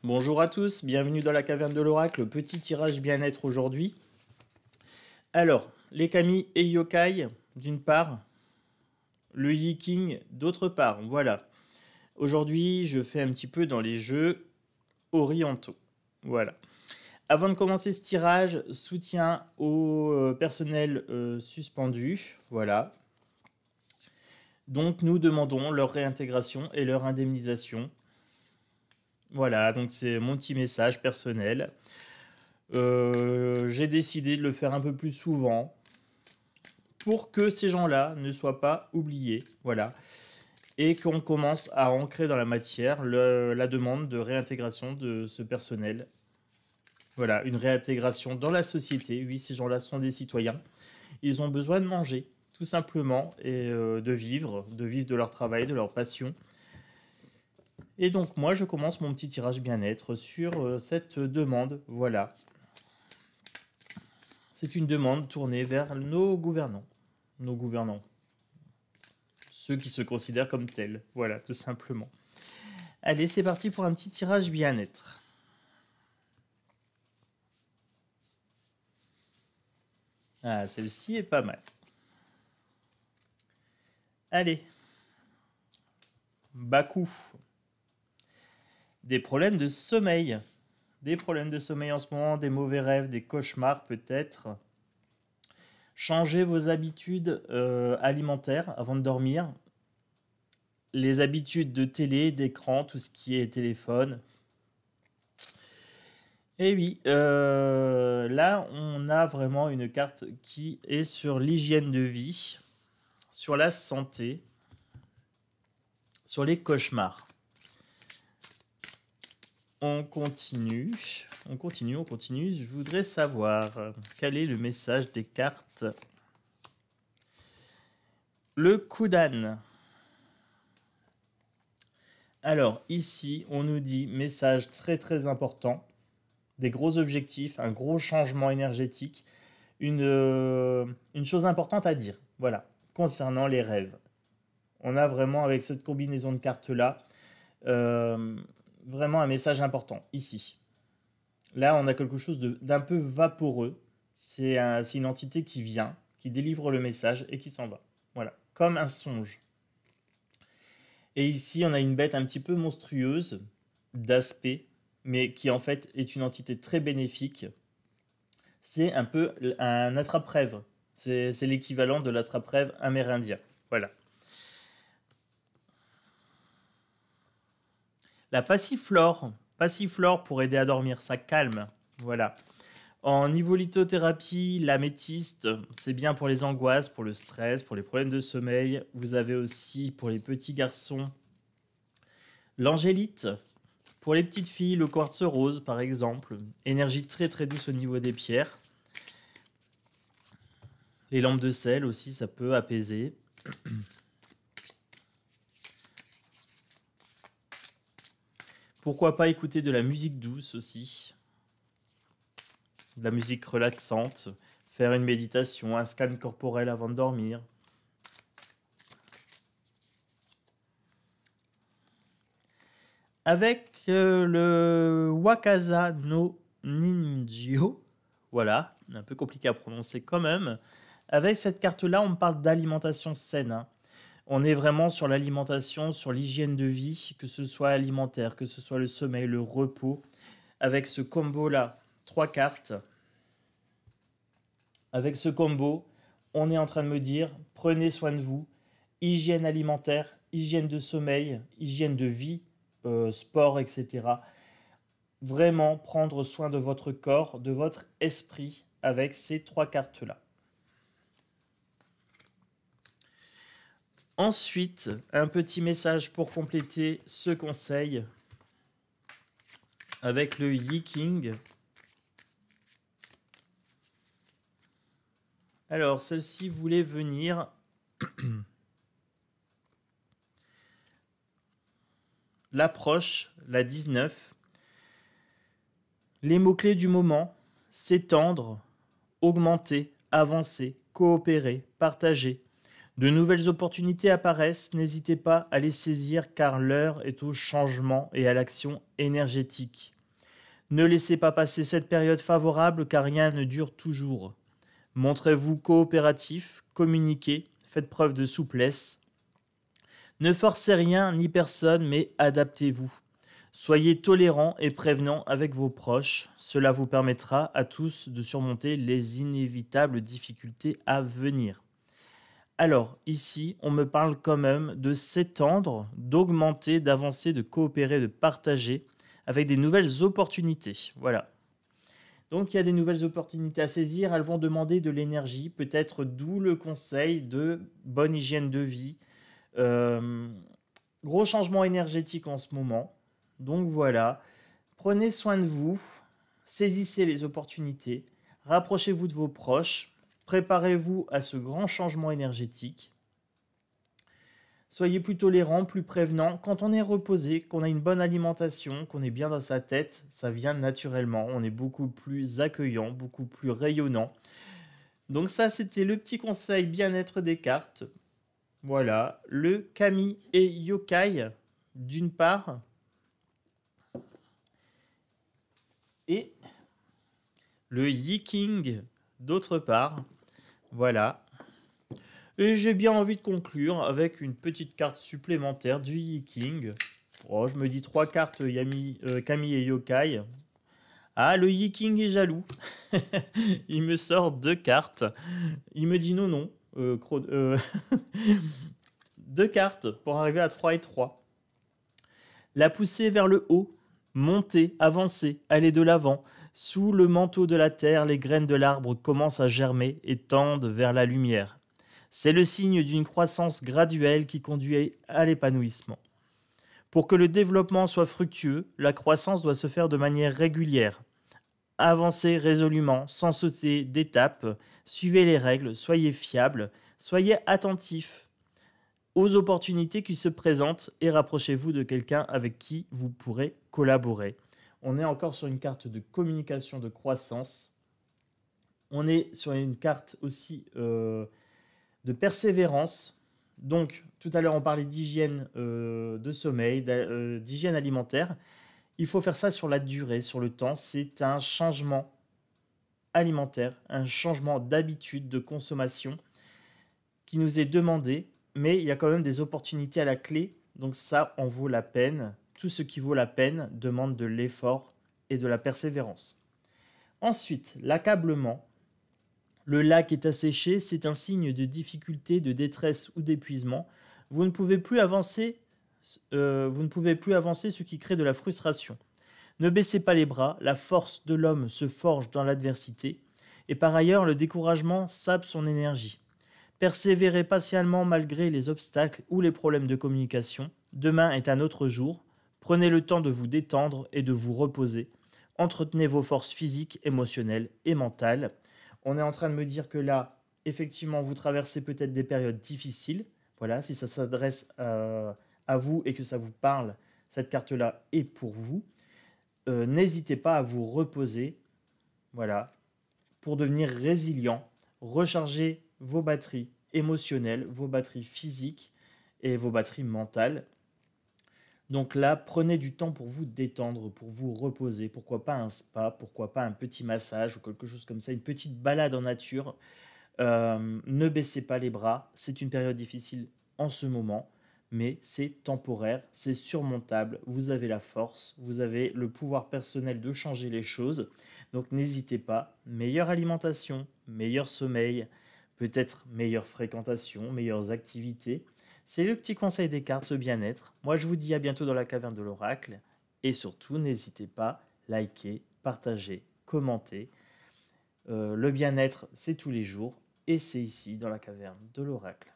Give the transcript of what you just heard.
Bonjour à tous, bienvenue dans la caverne de l'oracle, petit tirage bien-être aujourd'hui. Alors, les kami et yokai d'une part, le yiking d'autre part, voilà. Aujourd'hui, je fais un petit peu dans les jeux orientaux, voilà. Avant de commencer ce tirage, soutien au personnel suspendu, voilà. Donc nous demandons leur réintégration et leur indemnisation. Voilà, donc c'est mon petit message personnel. J'ai décidé de le faire un peu plus souvent pour que ces gens-là ne soient pas oubliés, voilà, et qu'on commence à ancrer dans la matière la demande de réintégration de ce personnel. Voilà, une réintégration dans la société. Oui, ces gens-là sont des citoyens. Ils ont besoin de manger, tout simplement, et de vivre de leur travail, de leur passion. Et donc moi, je commence mon petit tirage bien-être sur cette demande, voilà. C'est une demande tournée vers nos gouvernants. Nos gouvernants. Ceux qui se considèrent comme tels. Voilà, tout simplement. Allez, c'est parti pour un petit tirage bien-être. Ah, celle-ci est pas mal. Allez. Bakou. Des problèmes de sommeil. Des problèmes de sommeil en ce moment, des mauvais rêves, des cauchemars peut-être. Changez vos habitudes alimentaires avant de dormir. Les habitudes de télé, d'écran, tout ce qui est téléphone. Et oui, là, on a vraiment une carte qui est sur l'hygiène de vie, sur la santé, sur les cauchemars. On continue. Je voudrais savoir quel est le message des cartes. Le coup d'âne. Alors, ici, on nous dit message très très important. Des gros objectifs, un gros changement énergétique, une chose importante à dire, voilà, concernant les rêves. On a vraiment, avec cette combinaison de cartes-là, vraiment un message important, ici. Là, on a quelque chose d'un peu vaporeux. C'est une entité qui vient, qui délivre le message et qui s'en va. Voilà, comme un songe. Et ici, on a une bête un petit peu monstrueuse, d'aspect, mais qui en fait est une entité très bénéfique. C'est un peu un attrape-rêve. C'est l'équivalent de l'attrape-rêve amérindien. Voilà. La passiflore. Passiflore pour aider à dormir, ça calme. Voilà. En niveau lithothérapie, l'améthyste, c'est bien pour les angoisses, pour le stress, pour les problèmes de sommeil. Vous avez aussi pour les petits garçons l'angélite. Pour les petites filles, le quartz rose, par exemple. Énergie très très douce au niveau des pierres. Les lampes de sel aussi, ça peut apaiser. Pourquoi pas écouter de la musique douce aussi. De la musique relaxante. Faire une méditation, un scan corporel avant de dormir. Avec le Wakaza no Ninjyo, voilà, un peu compliqué à prononcer quand même. Avec cette carte-là, on parle d'alimentation saine. Hein. On est vraiment sur l'alimentation, sur l'hygiène de vie, que ce soit alimentaire, que ce soit le sommeil, le repos. Avec ce combo-là, 3 cartes. Avec ce combo, on est en train de me dire, prenez soin de vous, hygiène alimentaire, hygiène de sommeil, hygiène de vie, sport, etc. Vraiment prendre soin de votre corps, de votre esprit avec ces 3 cartes-là. Ensuite, un petit message pour compléter ce conseil avec le Yiking. Alors, celle-ci voulait venir l'approche, la 19. Les mots-clés du moment, s'étendre, augmenter, avancer, coopérer, partager, De nouvelles opportunités apparaissent, n'hésitez pas à les saisir car l'heure est au changement et à l'action énergétique. Ne laissez pas passer cette période favorable car rien ne dure toujours. Montrez-vous coopératif, communiquez, faites preuve de souplesse. Ne forcez rien ni personne, mais adaptez-vous. Soyez tolérant et prévenant avec vos proches. Cela vous permettra à tous de surmonter les inévitables difficultés à venir. Alors, ici, on me parle quand même de s'étendre, d'augmenter, d'avancer, de coopérer, de partager avec des nouvelles opportunités. Voilà. Donc, il y a des nouvelles opportunités à saisir. Elles vont demander de l'énergie, peut-être d'où le conseil de bonne hygiène de vie. Gros changement énergétique en ce moment. Donc, voilà. Prenez soin de vous. Saisissez les opportunités. Rapprochez-vous de vos proches. Préparez-vous à ce grand changement énergétique. Soyez plus tolérant, plus prévenant. Quand on est reposé, qu'on a une bonne alimentation, qu'on est bien dans sa tête, ça vient naturellement. On est beaucoup plus accueillant, beaucoup plus rayonnant. Donc ça, c'était le petit conseil bien-être des cartes. Voilà, le Kami et Yokai, d'une part, et le Yi-King, d'autre part. Voilà. Et j'ai bien envie de conclure avec une petite carte supplémentaire du Yi-King. Oh, je me dis 3 cartes Kami et Yokai. Ah, le Yi-King est jaloux. Il me sort 2 cartes. Il me dit non. 2 cartes pour arriver à 3 et 3. La pousser vers le haut. Monter, avancer, aller de l'avant. Sous le manteau de la terre, les graines de l'arbre commencent à germer et tendent vers la lumière. C'est le signe d'une croissance graduelle qui conduit à l'épanouissement. Pour que le développement soit fructueux, la croissance doit se faire de manière régulière. Avancez résolument, sans sauter d'étapes, suivez les règles, soyez fiables, soyez attentifs aux opportunités qui se présentent et rapprochez-vous de quelqu'un avec qui vous pourrez collaborer. On est encore sur une carte de communication, de croissance. On est sur une carte aussi de persévérance. Donc, tout à l'heure, on parlait d'hygiène de sommeil, d'hygiène alimentaire. Il faut faire ça sur la durée, sur le temps. C'est un changement alimentaire, un changement d'habitude de consommation qui nous est demandé, mais il y a quand même des opportunités à la clé. Donc ça en vaut la peine. Tout ce qui vaut la peine demande de l'effort et de la persévérance. Ensuite, l'accablement. Le lac est asséché, c'est un signe de difficulté, de détresse ou d'épuisement. Vous ne pouvez plus avancer, ce qui crée de la frustration. Ne baissez pas les bras, la force de l'homme se forge dans l'adversité. Et par ailleurs, le découragement sape son énergie. Persévérez patiemment malgré les obstacles ou les problèmes de communication. Demain est un autre jour. Prenez le temps de vous détendre et de vous reposer. Entretenez vos forces physiques, émotionnelles et mentales. On est en train de me dire que là, effectivement, vous traversez peut-être des périodes difficiles. Voilà, si ça s'adresse à vous et que ça vous parle, cette carte-là est pour vous. N'hésitez pas à vous reposer, voilà, pour devenir résilient, recharger vos batteries émotionnelles, vos batteries physiques et vos batteries mentales. Donc là, prenez du temps pour vous détendre, pour vous reposer. Pourquoi pas un spa, pourquoi pas un petit massage ou quelque chose comme ça, une petite balade en nature. Ne baissez pas les bras, c'est une période difficile en ce moment, mais c'est temporaire, c'est surmontable. Vous avez la force, vous avez le pouvoir personnel de changer les choses. Donc n'hésitez pas, meilleure alimentation, meilleur sommeil, peut-être meilleure fréquentation, meilleures activités. C'est le petit conseil des cartes bien-être. Moi, je vous dis à bientôt dans la caverne de l'oracle. Et surtout, n'hésitez pas, likez, partagez, commentez. Le bien-être, c'est tous les jours. Et c'est ici, dans la caverne de l'oracle.